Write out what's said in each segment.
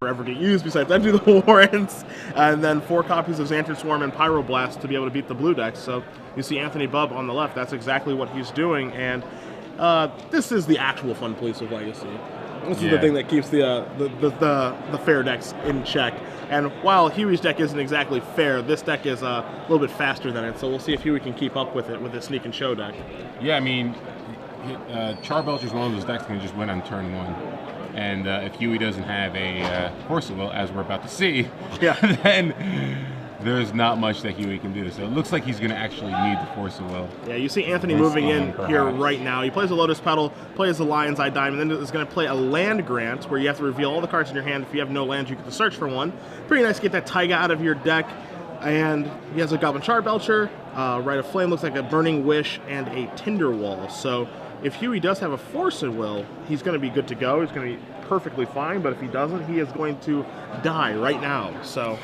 ever get used besides Empty the Warrants, and then 4 copies of Xanthan Swarm and Pyroblast to be able to beat the blue decks. So you see Anthony Bubb on the left. That's exactly what he's doing, and this is the actual fun police of Legacy. This is the thing that keeps the fair decks in check. And while Huey's deck isn't exactly fair, this deck is a little bit faster than it. So we'll see if Huey can keep up with it with his Sneak and Show deck. Yeah, I mean, Charbelcher's one of those decks that can just win on turn 1. And if Huey doesn't have a Force of Will, as we're about to see, then there's not much that Huey can do. So it looks like he's going to actually need the Force of Will. Yeah, you see Anthony moving in here right now. He plays a Lotus Petal, plays the Lion's Eye Diamond, then is going to play a Land Grant, where you have to reveal all the cards in your hand. If you have no lands, you get to search for one. Pretty nice to get that Taiga out of your deck. And he has a Goblin Charbelcher, Rite of Flame, looks like a Burning Wish, and a Tinderwall. So if Huey does have a Force of Will, he's going to be good to go. He's going to be perfectly fine, but if he doesn't, he is going to die right now. So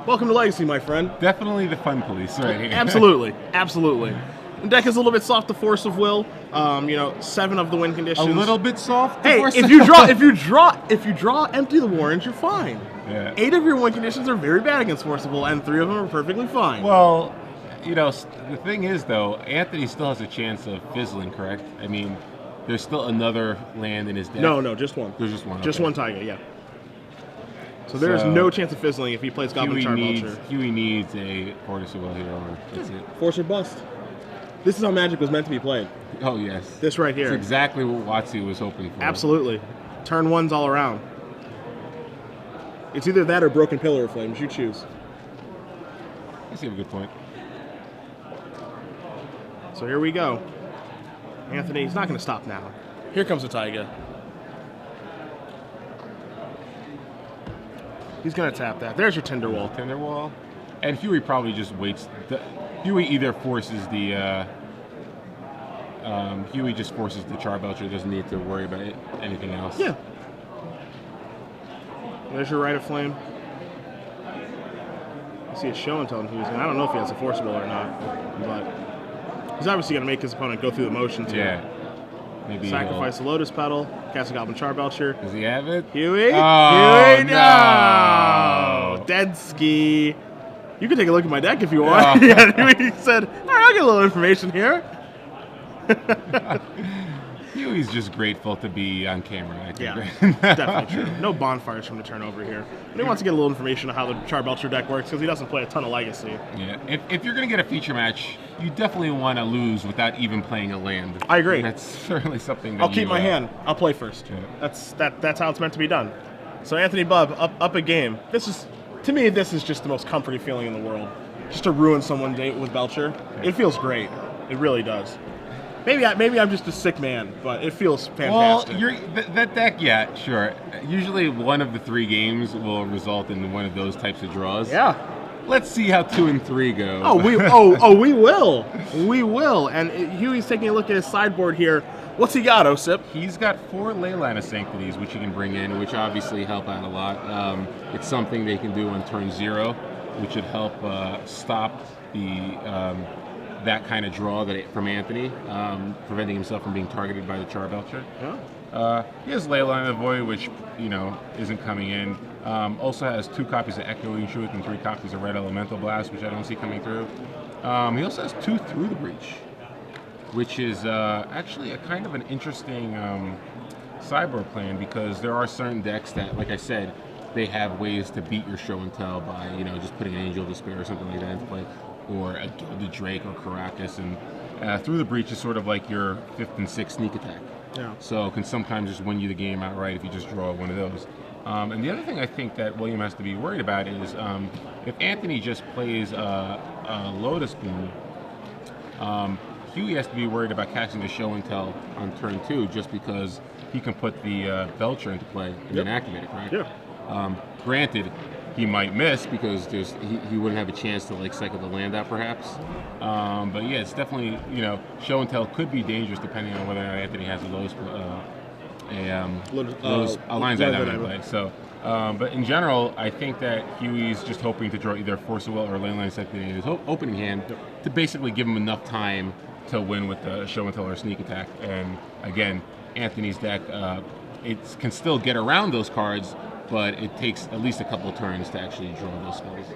welcome to Legacy, my friend. Definitely the fun police right here. Absolutely, absolutely. The deck is a little bit soft to Force of Will. 7 of the win conditions. A little bit soft. Hey, if you draw Empty the Warrants, you're fine. Yeah. 8 of your win conditions are very bad against Force of Will, and 3 of them are perfectly fine. Well, the thing is, though, Anthony still has a chance of fizzling, correct? I mean, there's still another land in his deck. No, just one. There's just one. Just okay. one Taiga, yeah. So there is no chance of fizzling if he plays Goblin Charbelcher. Huey needs a Force of Will here, or that's it. Force or bust. This is how Magic was meant to be played. Oh, yes. This right here. That's exactly what Watsu was hoping for. Absolutely. Turn 1s all around. It's either that or Broken Pillar of Flames. You choose. I see a good point. So here we go. Anthony, he's not going to stop now. Here comes the Taiga. He's going to tap that. There's your Tinderwall. Tinderwall. And Huey probably just waits. Huey either forces the... Huey just forces the Charbelcher. Doesn't need to worry about anything else. Yeah. There's your Rite of Flame. I see a show and tell him Huey's going. I don't know if he has a Forcible or not, but he's obviously going to make his opponent go through the motions here. Yeah. Maybe sacrifice the Lotus Petal, cast a Goblin Charbelcher. Does he have it? Huey? Oh, Huey, no! Dead ski. You can take a look at my deck if you want. Oh. Yeah, Huey said, all right, I'll get a little information here. Huey's just grateful to be on camera. I think. Yeah, definitely true. No bonfires from the turn over here. But he wants to get a little information on how the Charbelcher deck works because he doesn't play a ton of Legacy. Yeah, if you're going to get a feature match, you definitely want to lose without even playing a land. I agree. That's certainly something that I'll keep my hand. I'll play first. Yeah. That's how it's meant to be done. So Anthony Bubb up a game. To me, this is just the most comforting feeling in the world. Just to ruin someone's date with Belcher. Yeah. It feels great. It really does. Maybe I'm just a sick man, but it feels fantastic. Well, that deck, yeah, sure. Usually one of the 3 games will result in one of those types of draws. Yeah. Let's see how 2 and 3 go. Oh, we will. We will. And Huey's taking a look at his sideboard here. What's he got, Osip? He's got 4 Leyline of Sanctities, which he can bring in, which obviously help out a lot. It's something they can do on turn 0, which should help stop the that kind of draw from Anthony, preventing himself from being targeted by the Charbelcher. Yeah. He has Leyline of the Void, which isn't coming in. Also has 2 copies of Echoing Truth and 3 copies of Red Elemental Blast, which I don't see coming through. He also has 2 Through the Breach, which is actually a kind of an interesting sideboard plan because there are certain decks that, like I said, they have ways to beat your show and tell by just putting an Angel of Despair or something like that into play, or a Gilded Drake or Caracas, and Through the Breach is sort of like your 5th and 6th sneak attack. Yeah. So it can sometimes just win you the game outright if you just draw one of those. And the other thing I think that William has to be worried about is if Anthony just plays a Lotus Bloom, Huey has to be worried about casting the show and tell on turn 2 just because he can put the Belcher into play and then activate it, right? Yeah. Granted, he might miss because he wouldn't have a chance to cycle the land out perhaps. But yeah, it's definitely show and tell could be dangerous depending on whether or not Anthony has a Lotus Lion's Eye Diamond in play. So, but in general, I think that Huey's just hoping to draw either Force of Will or Leyline Sanctity in his opening hand to basically give him enough time to win with the show and tell or sneak attack. And again, Anthony's deck it can still get around those cards but it takes at least a couple turns to actually draw those spells.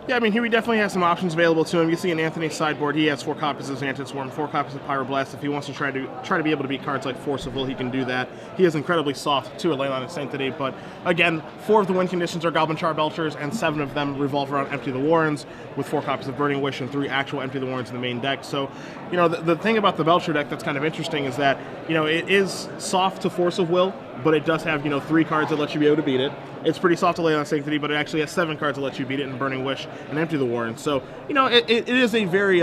Yeah, I mean, Huey definitely has some options available to him. You see in Anthony's sideboard, he has 4 copies of Xantid Swarm, 4 copies of Pyroblast. If he wants to try to be able to beat cards like Force of Will, he can do that. He is incredibly soft to a Leyline of Sanctity, but again, 4 of the win conditions are Goblin Charbelchers, and 7 of them revolve around Empty the Warrens, with 4 copies of Burning Wish and 3 actual Empty the Warrens in the main deck. So, you know, the thing about the Belcher deck that's kind of interesting is that, you know, it is soft to Force of Will, but it does have, you know, 3 cards that let you be able to beat it. It's pretty soft to Leyline of Sanctity, but it actually has 7 cards that let you beat it in Burning Wish and Empty the Warren. So, you know, it is a very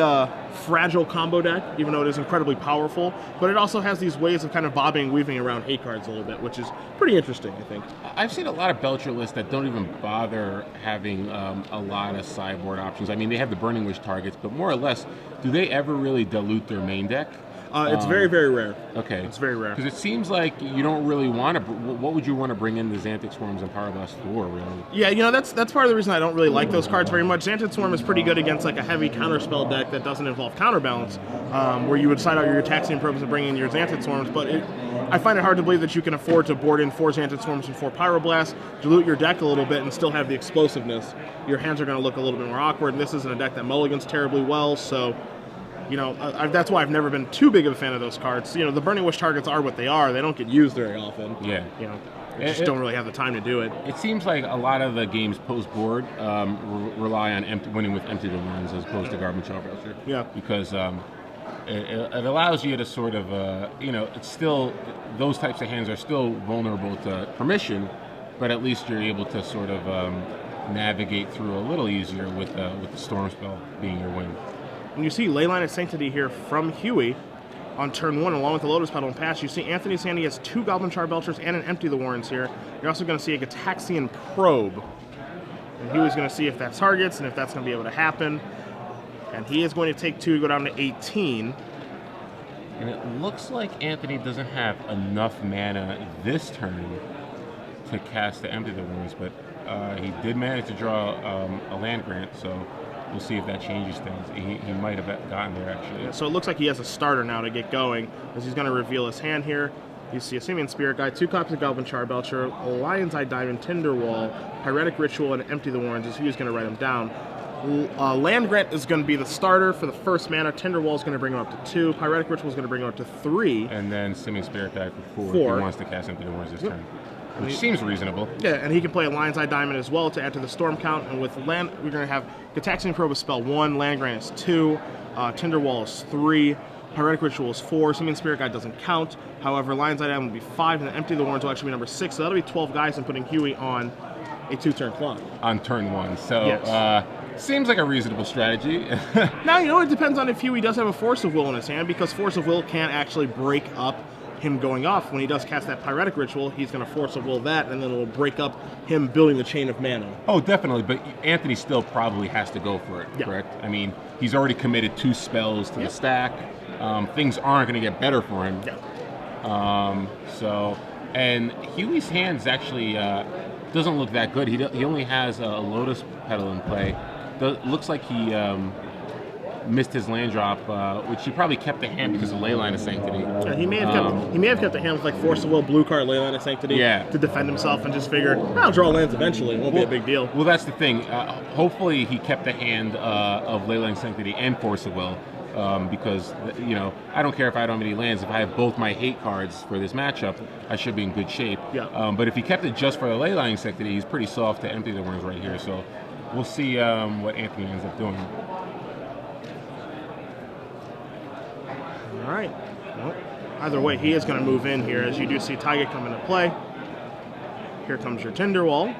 fragile combo deck, even though it is incredibly powerful. But it also has these ways of kind of bobbing and weaving around hate cards a little bit, which is pretty interesting, I think. I've seen a lot of Belcher lists that don't even bother having a lot of sideboard options. I mean, they have the Burning Wish targets, but more or less, do they ever really dilute their main deck? It's very, very rare. Okay. It's very rare. Because it seems like you don't really want to... What would you want to bring in the Xanthic Swarms and Pyroblast for, really? Yeah, you know, that's part of the reason I don't really like those cards very much. Xantid Swarm is pretty good against, like, a heavy counterspell deck that doesn't involve counterbalance, where you would side out your Taxian Probes and bring in your Xantid Swarms, but I find it hard to believe that you can afford to board in 4 Xantid Swarms and 4 Pyroblasts, dilute your deck a little bit, and still have the explosiveness. Your hands are going to look a little bit more awkward, and this isn't a deck that mulligans terribly well, so... You know, that's why I've never been too big of a fan of those cards. You know, the Burning Wish targets are what they are. They don't get used very often. Yeah. You know, they just don't really have the time to do it. It seems like a lot of the games post-board rely on winning with Empty the Warrens as opposed to Garbage Charbelcher. Yeah. Because it allows you to sort of, you know, it's still, those types of hands are still vulnerable to permission, but at least you're able to sort of navigate through a little easier with the Storm Spell being your win. When you see Leyline of Sanctity here from Huey on turn 1, along with the Lotus Petal and Pass, you see Anthony's hand. He has 2 Goblin Charbelchers and an Empty the Warrens here. You're also going to see a Gitaxian Probe. And Huey's going to see if that targets and if that's going to be able to happen. And he is going to take 2 to go down to 18. And it looks like Anthony doesn't have enough mana this turn to cast the Empty the Warrens, but he did manage to draw a land grant, so... We'll see if that changes things. He might have gotten there, actually. Yeah, so it looks like he has a starter now to get going, as he's going to reveal his hand here. You see a Simian Spirit Guide, 2 copies of Goblin Charbelcher, a Lion's Eye Diamond, Tinderwall, Pyretic Ritual, and Empty the Warrens, as he's going to write them down. Land Grant is going to be the starter for the first mana. Tinderwall is going to bring him up to 2. Pyretic Ritual is going to bring him up to 3. And then Simian Spirit Guide for 4 if he wants to cast Empty the Warrens this turn. Which seems reasonable. Yeah, and he can play a Lion's Eye Diamond as well to add to the Storm count. And with land, we're going to have Gitaxian Probe is spell 1, Land Grant is 2, Tinderwall is 3, Pyretic Ritual is 4, Simian Spirit Guide doesn't count. However, Lion's Eye Diamond will be 5, and then Empty the Warrens will actually be number 6. So that'll be 12 guys and putting Huey on a 2-turn clock. On turn 1. So, yes. Seems like a reasonable strategy. Now, you know, it depends on if Huey does have a Force of Will in his hand, because Force of Will can actually break up him going off. When he does cast that Pyretic Ritual, he's going to Force of Will that, and then it'll break up him building the chain of mana. Oh, definitely, but Anthony still probably has to go for it, correct? I mean, he's already committed 2 spells to the stack. Things aren't going to get better for him. So, and Huey's hands actually doesn't look that good. He only has a Lotus Petal in play. Looks like he missed his land drop, which he probably kept the hand because of Leyline of Sanctity. Yeah, he may have kept the hand with like Force of Will, blue card, Leyline of Sanctity to defend himself, and just figured, I'll draw lands eventually. It won't be a big deal. Well, that's the thing. Hopefully, he kept the hand of Leyline of Sanctity and Force of Will, because you know, I don't care if I don't have any lands. If I have both my hate cards for this matchup, I should be in good shape. But if he kept it just for the Leyline of Sanctity, he's pretty soft to Empty the Warrens right here. So we'll see what Anthony ends up doing. All right. Well, either way, he is going to move in here, as you do see Taiga come into play. Here comes your Tinderwall.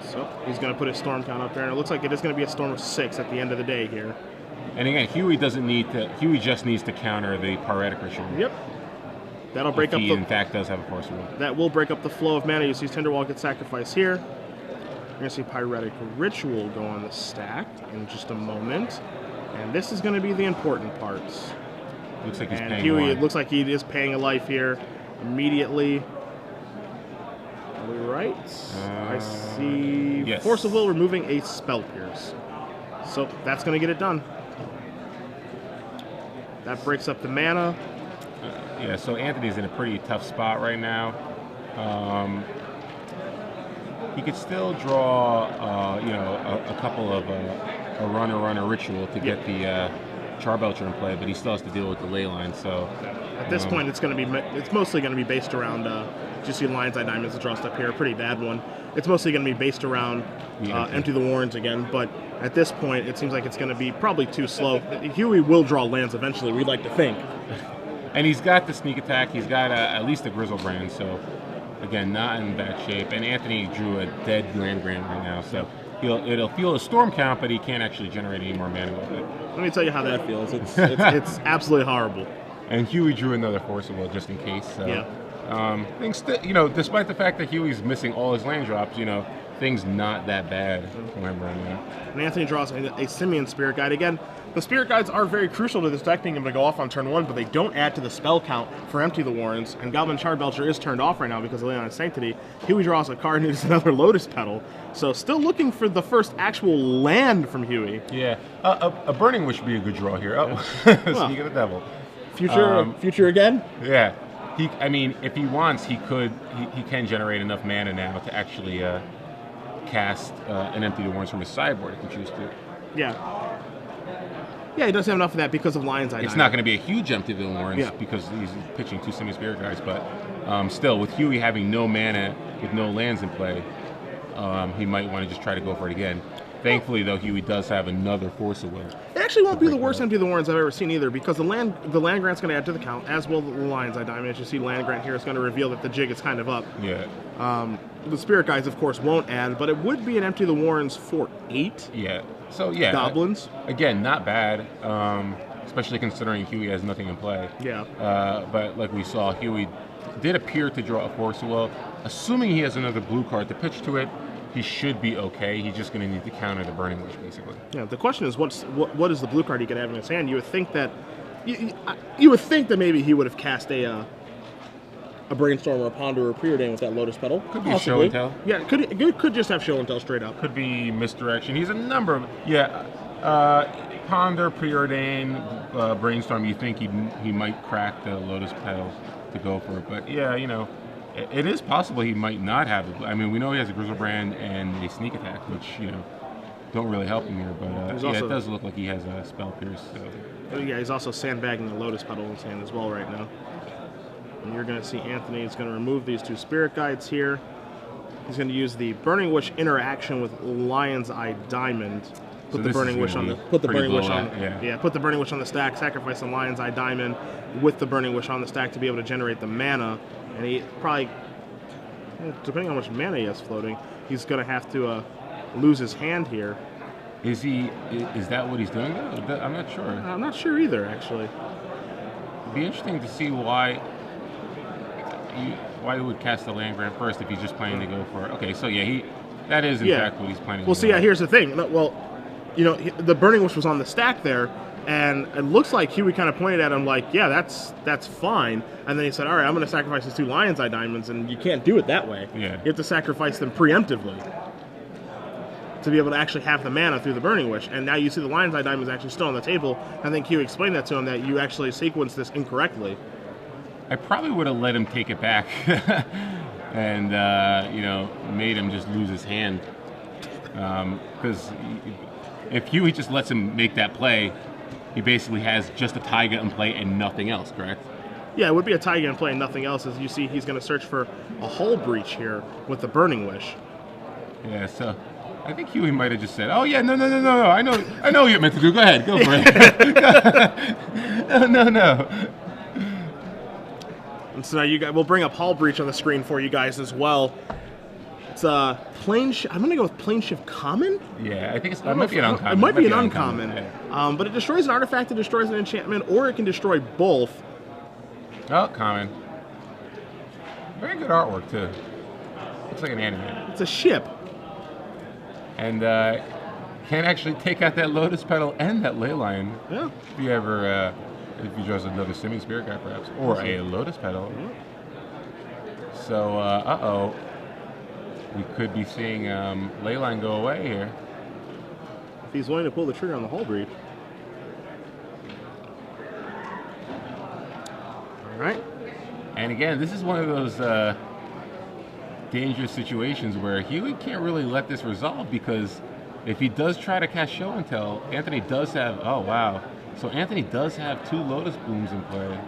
So he's going to put his Storm count up there, and it looks like it is going to be a Storm of 6 at the end of the day here. And again, Huey doesn't need to. Huey just needs to counter the Pyretic Ritual. Yep. That'll break up. He in fact does have a Force of Will. That will break up the flow of mana. You see Tinderwall get sacrificed here. You're going to see Pyretic Ritual go on the stack in just a moment. And this is going to be the important parts. Looks like he's paying Huey, one. it looks like he is paying a life here immediately. Right. I see Force of Will removing a Spell Pierce. So that's going to get it done. That breaks up the mana. Yeah, so Anthony's in a pretty tough spot right now. He could still draw, you know, a couple of a runner ritual to get the Charbelcher in play, but he still has to deal with the ley line. So at this point, it's mostly going to be based around. Just see Lion's Eye Diamonds to draw stuff here, a pretty bad one. It's mostly going to be based around Empty the Warrens again, but at this point, it seems like it's going to be probably too slow. Huey will draw lands eventually, we'd like to think. And he's got the sneak attack. He's got at least a Grizzlebrand, so again, not in bad shape. And Anthony drew a dead land grant right now, so it'll feel a storm count, but he can't actually generate any more mana with it. Let me tell you how that feels. It's absolutely horrible. And Huey drew another Forcible just in case. So. Yeah. Things, you know, despite the fact that Huey's missing all his land drops, you know, things not that bad for him right now. And Anthony draws a Simian Spirit Guide. Again, the Spirit Guides are very crucial to this deck being able to go off on turn 1, but they don't add to the spell count for Empty the Warrens. And Goblin Charbelcher is turned off right now because of Leon's Sanctity. Huey draws a card and it's another Lotus Petal. So still looking for the first actual land from Huey. Yeah, a Burning Wish would be a good draw here. Oh, Sneak of the Devil. Future again? Yeah. I mean, if he wants, he can generate enough mana now to actually cast an Empty the Warrens from his sideboard if he chooses to. Yeah. Yeah, he does have enough of that because of Lion's Eye. It's not going to be a huge Empty the Warrens because he's pitching 2 Semi-Spirit Guides, but still, with Huey having no mana, with no lands in play, he might want to just try to go for it again. Thankfully, though, Huey does have another Force of Will. It actually won't be the worst Empty the Warrens I've ever seen either, because the land grant's going to add to the count, as will the Lion's Eye Diamond. As you see, land grant here is going to reveal that the jig is kind of up. Yeah. The Spirit Guides, of course, won't add, but it would be an Empty the Warrens for 8. Yeah. So yeah. Goblins. Again, not bad, especially considering Huey has nothing in play. Yeah. But like we saw, Huey did appear to draw a Force of Will. Assuming he has another blue card to pitch to it, he should be okay. He's just going to need to counter the Burning Wish, basically. Yeah. The question is, what is the blue card he could have in his hand? You would think that maybe he would have cast a Brainstorm or a Ponder or a Preordain with that Lotus Petal. Could be Show and Tell. Yeah, could just have Show and Tell straight up. Could be Misdirection. He's a number of Ponder, Preordain, Brainstorm. You think he might crack the Lotus Petal to go for it, but yeah, you know. It is possible he might not have it. I mean, we know he has a Grizzlebrand and a Sneak Attack, which, you know, don't really help him here. But yeah, it does look like he has a Spell Pierce. So. Yeah, he's also sandbagging the Lotus Petal in his hand as well right now. And you're going to see Anthony is going to remove these 2 Spirit Guides here. He's going to use the Burning Wish interaction with Lion's Eye Diamond. Put the Burning Wish on put the Burning Wish on put the Burning Wish on the stack, sacrifice the Lion's Eye Diamond with the Burning Wish on the stack to be able to generate the mana. And he probably, depending on how much mana he has floating, he's going to have to lose his hand here. Is that what he's doing? I'm not sure. I'm not sure either, actually. It'd be interesting to see why he would cast the land grant first if he's just planning to go for it. Okay, so yeah, that is in fact what he's planning. Well, see, here's the thing. Well, you know, the Burning Wish was on the stack there. And it looks like Huey kind of pointed at him like, yeah, that's fine. And then he said, all right, I'm going to sacrifice his 2 Lion's Eye Diamonds, and you can't do it that way. Yeah. You have to sacrifice them preemptively to be able to actually have the mana through the Burning Wish. And now you see the Lion's Eye Diamond is actually still on the table. I think Huey explained that to him, that you actually sequenced this incorrectly. I probably would have let him take it back and, you know, made him just lose his hand. Because if Huey just lets him make that play, he basically has just a Taiga in play and nothing else, correct? Yeah, it would be a Taiga in play and nothing else. As you see, he's going to search for a Hull Breach here with the Burning Wish. Yeah, so I think Huey might have just said, "Oh yeah, no. I know what you're meant to do. Go ahead, go for it." No. And so now we'll bring up Hull Breach on the screen for you guys as well. It's Plane Shift. I'm going to go with Plane Shift Common. Yeah, I think it might be an uncommon. It might be an uncommon. Yeah. But it destroys an artifact, it destroys an enchantment, or it can destroy both. Oh, common. Very good artwork, too. Looks like an anime. It's a ship. And can actually take out that Lotus Petal and that Ley Line. Yeah. If you ever, if he draws another Semi-Spirit Guide, perhaps. Or a Lotus Petal. Yeah. So, we could be seeing Leyline go away here. If he's willing to pull the trigger on the Hull Breach. All right. And again, this is one of those dangerous situations where Huey can't really let this resolve, because if he does try to cast Show and Tell, Anthony does have, oh wow, so Anthony does have 2 Lotus Blooms in play.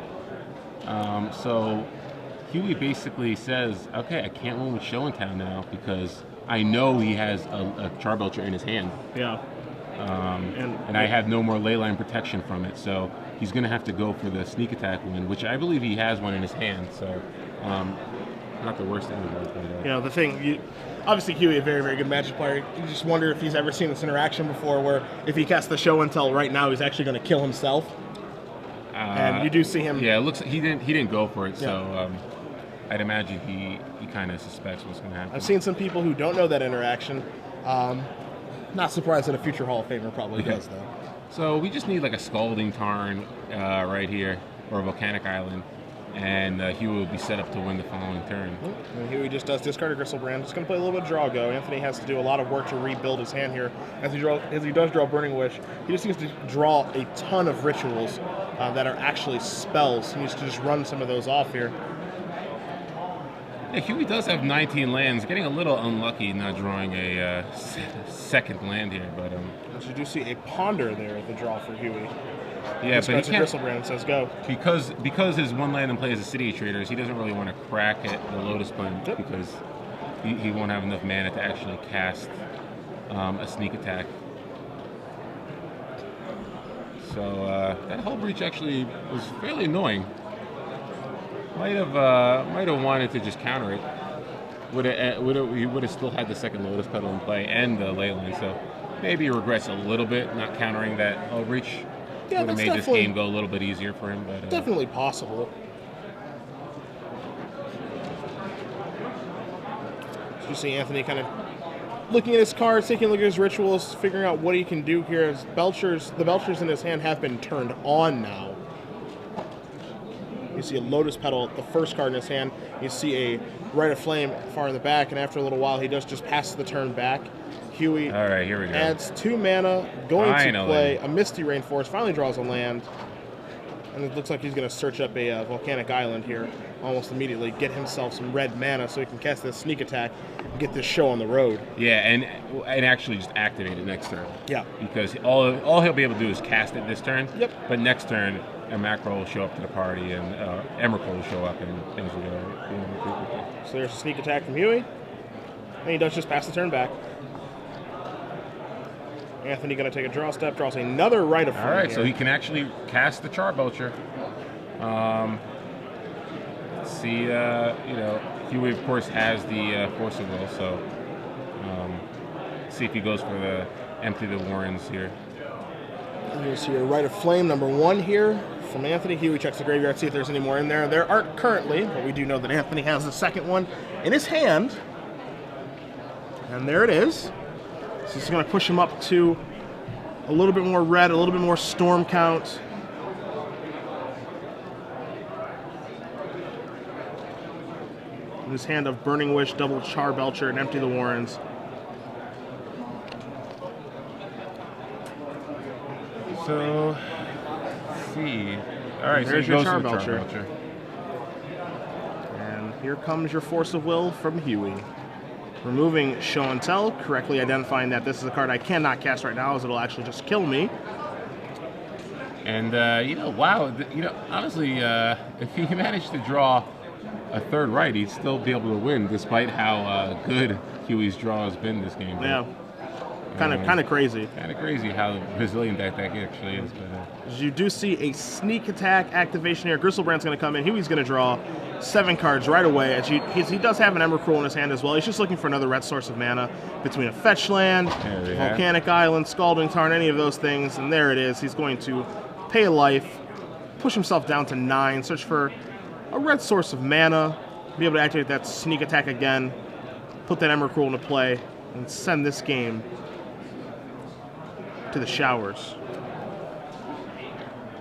So Huey basically says, okay, I can't win with Show and Tell now because I know he has a Charbelcher in his hand. Yeah. And I have no more Leyline protection from it, so he's going to have to go for the sneak attack win, which I believe he has one in his hand, so not the worst thing in the world. You know, the thing, obviously Huey, a very, very good Magic player. You just wonder if he's ever seen this interaction before where if he casts the Show and Tell right now, he's actually going to kill himself. And you do see him. Yeah, it looks he didn't go for it, so I'd imagine he kind of suspects what's going to happen. I've seen some people who don't know that interaction. Not surprised that a future Hall of Famer probably does, though. So we just need like a Scalding Tarn right here, or a Volcanic Island, and Huey will be set up to win the following turn. And Huey just does discard a Gristlebrand. Just going to play a little bit of Draw Go. Anthony has to do a lot of work to rebuild his hand here. As he does draw Burning Wish, he just needs to draw a ton of rituals that are actually spells. He needs to just run some of those off here. Yeah, Huey does have 19 lands, getting a little unlucky not drawing a second land here, but But you do see a Ponder there at the draw for Huey. Yeah, but he can't. Gristlebrand says go. Because his one land in play is a City of Traders, he doesn't really want to crack at the Lotus Blend because he won't have enough mana to actually cast a sneak attack. So that Hull Breach actually was fairly annoying. Might have wanted to just counter it. He would have still had the second Lotus Petal in play and the Leyline, so maybe he regrets a little bit not countering that Hull Breach. Yeah, would have made this game go a little bit easier for him. But definitely possible. So you see Anthony kind of looking at his cards, taking a look at his rituals, figuring out what he can do here. The Belchers in his hand have been turned on now. You see a Lotus Petal, the first card in his hand. You see a Rite of Flame far in the back, and after a little while, he does just pass the turn back. Huey all right, here we go. Adds 2 mana, going to play a Misty Rainforest, finally draws a land, and it looks like he's going to search up a Volcanic Island here almost immediately, get himself some red mana so he can cast this sneak attack and get this show on the road. Yeah, and actually just activate it next turn. Yeah. Because all he'll be able to do is cast it this turn. Yep. But next turn, a Macro will show up to the party, and Emrakul will show up, and things will go. So there's a sneak attack from Huey, and he does just pass the turn back. Anthony going to take a draw step, draws another Rite of Flame. All right, here. so he can actually cast the Charbelcher. Let's see, Huey of course has the Force of Will, so see if he goes for the Empty the Warrens here. And you see a Rite of Flame number 1 here from Anthony. Huey checks the graveyard, see if there's any more in there. There aren't currently, but we do know that Anthony has the second one in his hand. And there it is. So this is going to push him up to a little bit more red, a little bit more storm count. In his hand of Burning Wish, double Charbelcher, and Empty the Warrens. So, let's see. All right, there's so your he goes for the Charbelcher. And here comes your Force of Will from Huey. Removing Show and Tell, correctly identifying that this is a card I cannot cast right now as it'll actually just kill me. And, wow, honestly, if he managed to draw a third right, he'd still be able to win, despite how good Huey's draw has been this game. Yeah, kind of crazy. Kind of crazy how resilient that deck actually is. But, you do see a sneak attack activation here. Gristlebrand's going to come in. Huey's going to draw 7 cards right away. As he does have an Emrakul in his hand as well. He's just looking for another red source of mana between a fetch land, Volcanic Island, Scalding Tarn, any of those things. And there it is. He's going to pay a life, push himself down to 9, search for a red source of mana, be able to activate that sneak attack again, put that Emrakul into play, and send this game to the showers.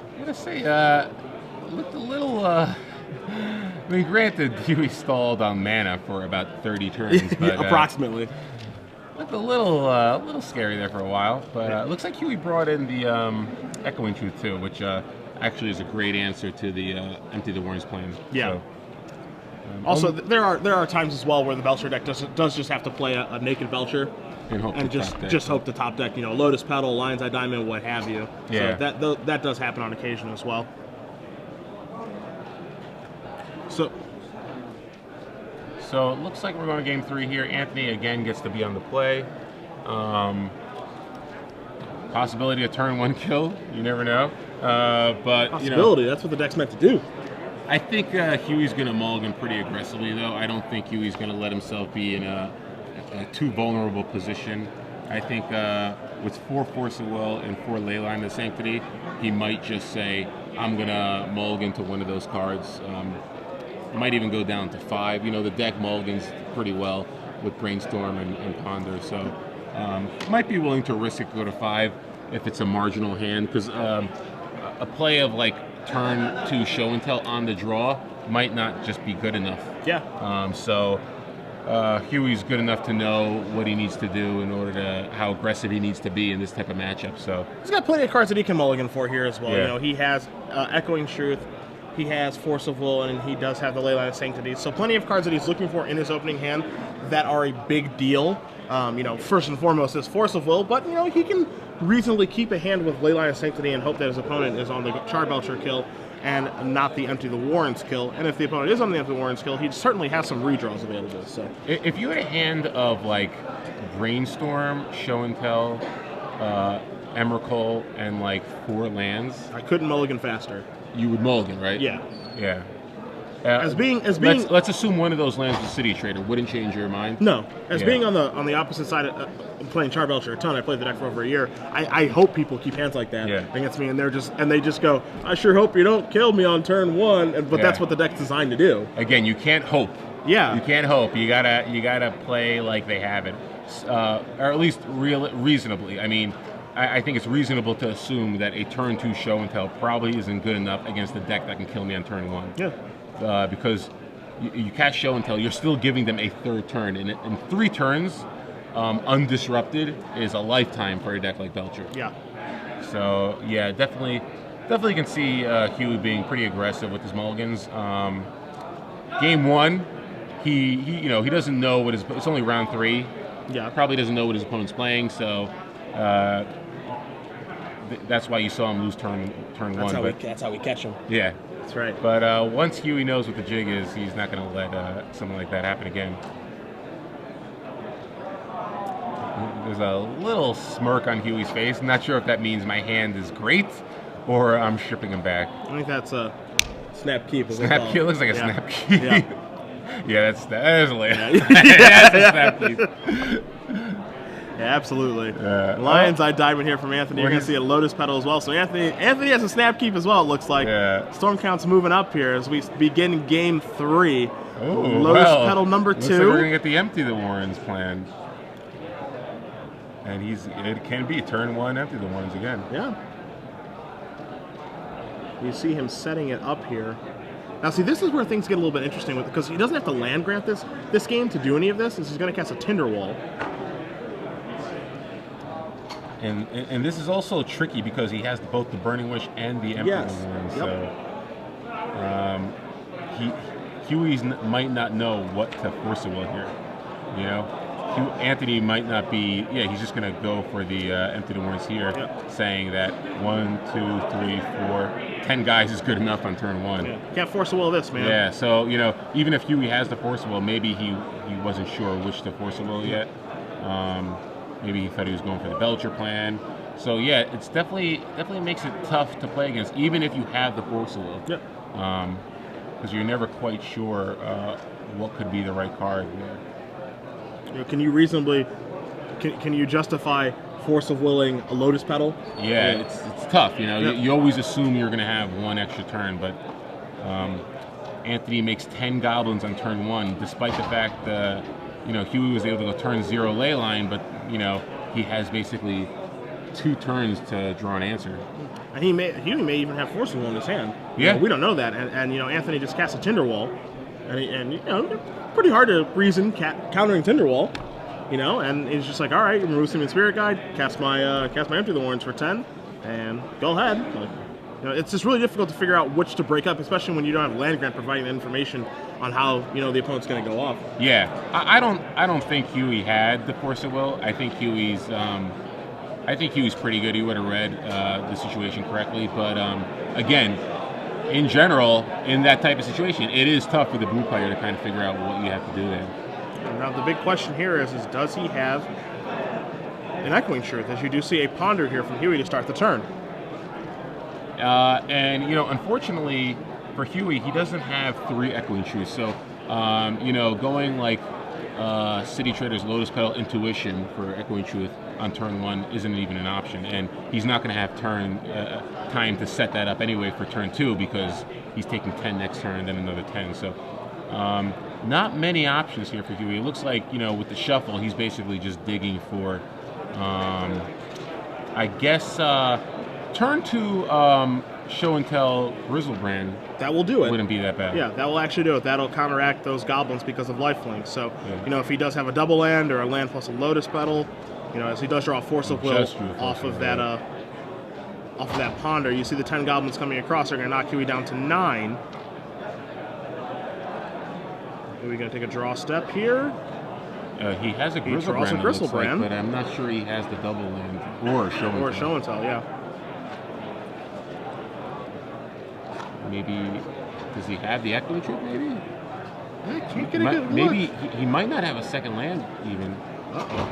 I'm going to say, looked a little, I mean, granted, Huey stalled on mana for about 30 turns, but approximately. Looked a little scary there for a while, but it looks like Huey brought in the Echoing Truth too, which actually is a great answer to the Empty the Warrens plan. Yeah. Also, there are times as well where the Belcher deck does just have to play a naked Belcher and just hope the top deck, Lotus Petal, Lion's Eye Diamond, what have you. Yeah. So that does happen on occasion as well. So it looks like we're going to game 3 here. Anthony again gets to be on the play. Possibility of turn 1 kill. You never know. But possibility. That's what the deck's meant to do. I think Huey's going to mulligan pretty aggressively, though. I don't think Huey's going to let himself be in a too vulnerable position. I think with 4 Force of Will and 4 Leyline of Sanctity, he might just say, I'm going to mulligan to one of those cards. Might even go down to 5. The deck mulligans pretty well with Brainstorm and Ponder, so might be willing to risk it, go to 5 if it's a marginal hand, because a play of like turn 2 show and tell on the draw might not just be good enough. Yeah. So Huey's good enough to know what he needs to do in order to how aggressive he needs to be in this type of matchup. So he's got plenty of cards that he can mulligan for here as well. Yeah. He has Echoing Truth, he has Force of Will, and he does have the Leyline of Sanctity. So plenty of cards that he's looking for in his opening hand that are a big deal. First and foremost is Force of Will, but he can reasonably keep a hand with Leyline of Sanctity and hope that his opponent is on the Charbelcher kill and not the Empty the Warrens kill. And if the opponent is on the Empty the Warrens kill, he certainly has some redraws available. So if you had a hand of like Brainstorm, Show and Tell, Emrakul, and like 4 lands, I couldn't mulligan faster. You would mulligan, right? Yeah. Yeah. Let's assume one of those lands was City Trader. Wouldn't change your mind? No. Being on the opposite side of playing Charbelcher a ton, I played the deck for over a year. I hope people keep hands like that against me, and they just go, I sure hope you don't kill me on turn 1. But that's what the deck's designed to do. Again, you can't hope. Yeah. You can't hope. You gotta play like they have it, or at least reasonably. I mean, I think it's reasonable to assume that a turn 2 show and tell probably isn't good enough against a deck that can kill me on turn 1. Yeah. Because you cast show and tell, you're still giving them a 3rd turn, and in 3 turns, undisrupted is a lifetime for a deck like Belcher. Yeah. So yeah, definitely can see Huey being pretty aggressive with his mulligans. Game 1, he doesn't know what it's only round 3. Yeah. Probably doesn't know what his opponent's playing, so that's why you saw him lose turn 1. That's how we catch him. Yeah. That's right. But once Huey knows what the jig is, he's not going to let something like that happen again. There's a little smirk on Huey's face. I'm not sure if that means my hand is great or I'm stripping him back. I think that's a snap keep. Snap keep? It looks like a snap keep. Yeah, that is hilarious. Yeah. That's a snap keep. Yeah, absolutely. Lion's Eye Diamond here from Anthony. You're going to see a Lotus Petal as well. So Anthony has a snap keep as well, it looks like. Yeah. Storm count's moving up here as we begin game 3. Oh, Lotus Petal number 2. Looks like we're going to get the Empty the Warrens planned. And it can be turn 1 Empty the Warrens again. Yeah. You see him setting it up here. Now, see, this is where things get a little bit interesting because he doesn't have to land grant this game to do any of this. He's going to cast a Tinderwall. And this is also tricky because he has both the Burning Wish and the Empty the Warrens. Yep. So Huey might not know what to Force of Will here. Anthony might not be. Yeah, he's just going to go for the Empty the Warrens here, saying that 1, 2, 3, 4, 10 guys is good enough on turn 1. Yeah. Can't Force of Will this, man. Yeah, so even if Huey has the Force of Will, maybe he wasn't sure which to Force of Will yet. Maybe he thought he was going for the Belcher plan. So yeah, it's definitely makes it tough to play against, even if you have the Force of Will. Yep. Because you're never quite sure what could be the right card. Can you reasonably, can you justify Force of Willing a Lotus Petal? Yeah, it's tough. You always assume you're going to have 1 extra turn, but Anthony makes 10 goblins on turn 1, despite the fact that Huey was able to go turn 0 Leyline, but he has basically 2 turns to draw an answer. And Huey may even have Force of Will in his hand. Yeah, we don't know that. And Anthony just cast a Tinderwall, and pretty hard to reason countering Tinderwall. And he's just like, all right, remove Simeon Spirit Guide, cast my Empty the Warrens for 10, and go ahead. It's just really difficult to figure out which to break up, especially when you don't have land grant providing the information on how the opponent's going to go off. Yeah, I don't think Huey had the force of will. I think Huey's pretty good. He would have read the situation correctly. But again, in general, in that type of situation, it is tough for the blue player to kind of figure out what you have to do there. Now the big question here is does he have an Echoing Truth? As you do see a Ponder here from Huey to start the turn. And unfortunately for Huey, he doesn't have 3 Echoing Truths. So going like City Trader's Lotus Petal Intuition for Echoing Truth on turn 1 isn't even an option, and he's not going to have time to set that up anyway for turn 2 because he's taking 10 next turn and then another 10. So not many options here for Huey. It looks like with the shuffle, he's basically just digging for, I guess, turn 2 Show and Tell Grizzlebrand. That will do it. Wouldn't be that bad. Yeah, that will actually do it. That'll counteract those goblins because of lifelink. So, if he does have a double land or a land plus a Lotus Petal, as he does draw a Force of Will off of that Ponder, you see the 10 goblins coming across. They're going to knock Huey down to 9. Huey going to take a draw step here. He has a Grizzlebrand, but I'm not sure he has the double land or Show and Tell. Or Show and Tell, yeah. Maybe, does he have the Echoing Truth, maybe? I can't get a good look. Maybe he might not have a second land, even. Uh-oh.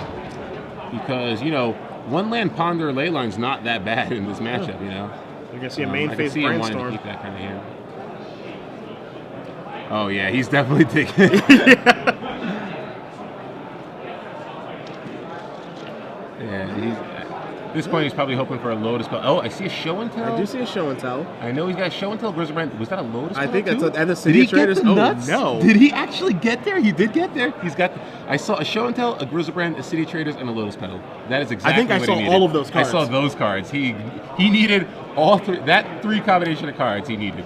Because, 1 land Ponder Leyline's not that bad in this matchup, You're going to see a main phase Brainstorm. Brainstorm. To keep that kind of hand. Oh, yeah, he's definitely taking At this point, he's probably hoping for a Lotus Petal. Oh, I see a Show and Tell. I do see a Show and Tell. I know he's got a Show and Tell Grizzlebrand. Was that a Lotus Petal? I think that's too? at the City Traders. Oh, no. Did he actually get there? He did get there. He's got. I saw a Show and Tell, a Grizzlebrand, a City Traders, and a Lotus Petal. That is exactly what he needed. I think I saw all of those cards. I saw those cards. He needed all 3. That 3 combination of cards he needed.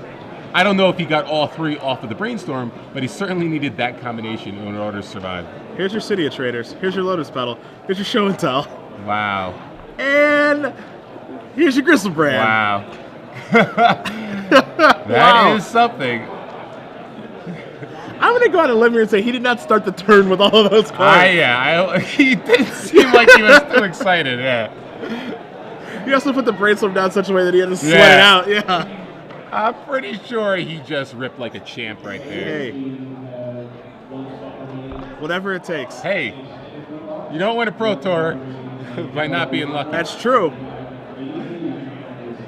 I don't know if he got all 3 off of the Brainstorm, but he certainly needed that combination in order to survive. Here's your City of Traders. Here's your Lotus Petal. Here's your Show and Tell. Wow. And here's your Grizzlebrand. Wow. That is something. I'm going to go out on a limb here and say he did not start the turn with all of those cards. He didn't seem like he was too excited, yeah. He also put the Brainstorm down in such a way that he had to sweat it out, yeah. I'm pretty sure he just ripped like a champ right there. Hey. Whatever it takes. Hey, you don't win a Pro Tour by not being lucky. That's true.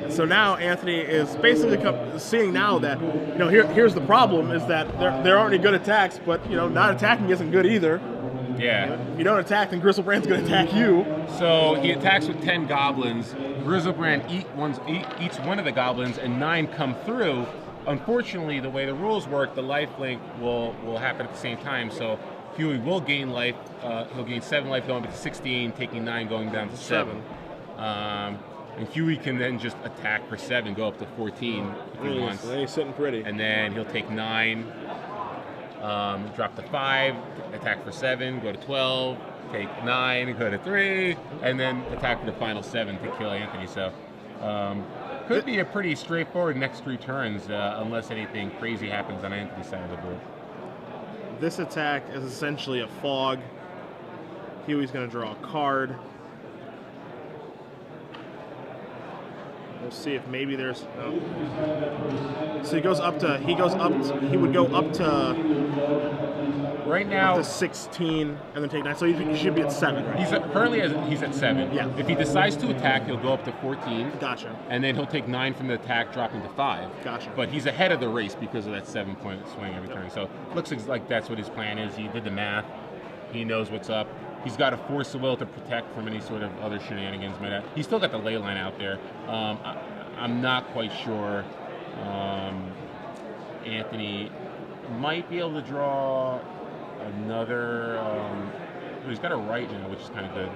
So now Anthony is basically seeing now that, here's the problem is that there aren't any good attacks, but, not attacking isn't good either. Yeah. If you don't attack, then Grizzlebrand's going to attack you. So he attacks with 10 goblins. Grizzlebrand eats one of the goblins, and 9 come through. Unfortunately, the way the rules work, the life link will happen at the same time. So Huey will gain life. He'll gain 7 life going up to 16, taking 9 going down to 7. And Huey can then just attack for 7, go up to 14 if he wants. Then he's sitting pretty. And then he'll take 9, drop to 5, attack for 7, go to 12, take 9, go to 3, and then attack for the final 7 to kill Anthony. So could be a pretty straightforward next 3 turns unless anything crazy happens on Anthony's side of the board. This attack is essentially a fog. Huey's going to draw a card. We'll see if maybe there's. So he would go up to. Right now, up to 16 and then take 9. So he should be at 7, right? He's at 7. Yeah. If he decides to attack, he'll go up to 14. Gotcha. And then he'll take 9 from the attack, dropping to 5. Gotcha. But he's ahead of the race because of that 7-point swing every turn. So looks like that's what his plan is. He did the math. He knows what's up. He's got a Force of Will to protect from any sort of other shenanigans. He's still got the ley line out there. I'm not quite sure. Anthony might be able to draw another. He's got a right now, which is kind of good.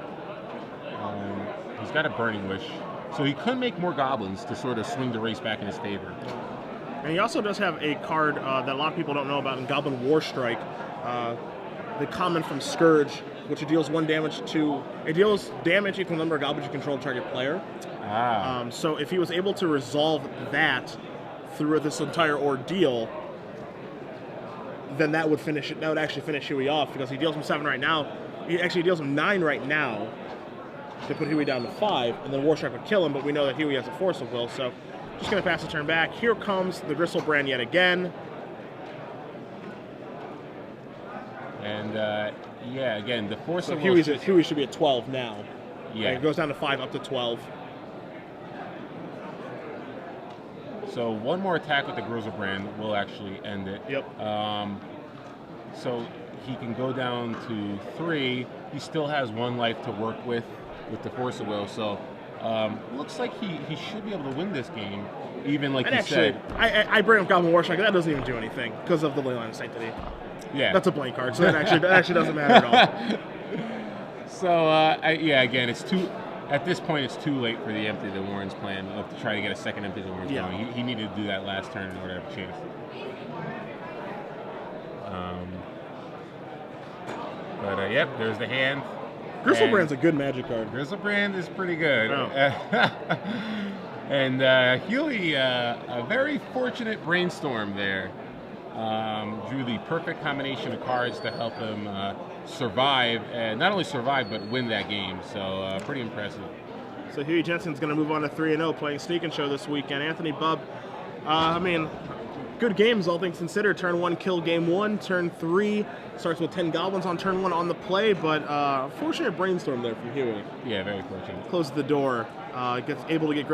He's got a Burning Wish, so he could make more goblins to sort of swing the race back in his favor. And he also does have a card that a lot of people don't know about in Goblin War Strike. The common from Scourge, which deals 1 damage to. It deals damage equal number of goblins you control target player. So if he was able to resolve that through this entire ordeal, then that would finish it. That would actually finish Huey off because he deals him 7 right now. He actually deals him 9 right now to put Huey down to 5, and then Warstrike would kill him. But we know that Huey has a Force of Will, so just going to pass the turn back. Here comes the Gristlebrand yet again. And yeah, again, the Force of Will. Huey should be at 12 now. Yeah, and it goes down to 5 up to 12. So one more attack with the Gristlebrand will actually end it. Yep. So he can go down to 3. He still has 1 life to work with the Force of Will. So looks like he should be able to win this game, even like you said. I bring up Goblin Warstrike. That doesn't even do anything because of the Leyline of Sanctity. Yeah. That's a blank card, so that actually doesn't matter at all. So yeah, again, it's too. At this point, it's too late for the Empty the Warrens plan to try to get a second Empty the Warrens going. He needed to do that last turn in order to have a chance. But yep, there's the hand. Gristlebrand's a good Magic card. Gristlebrand is pretty good. Oh. And Huey, a very fortunate brainstorm there. Drew the perfect combination of cards to help him survive, and not only survive, but win that game. So pretty impressive. So Huey Jensen's going to move on to 3-0, playing Sneak and Show this weekend. Anthony Bubb, I mean, good games, all things considered. Turn 1, kill game 1. Turn 3, starts with 10 Goblins on turn 1 on the play, but fortunate brainstorm there from Huey. Yeah, very fortunate. Closes the door, gets able to get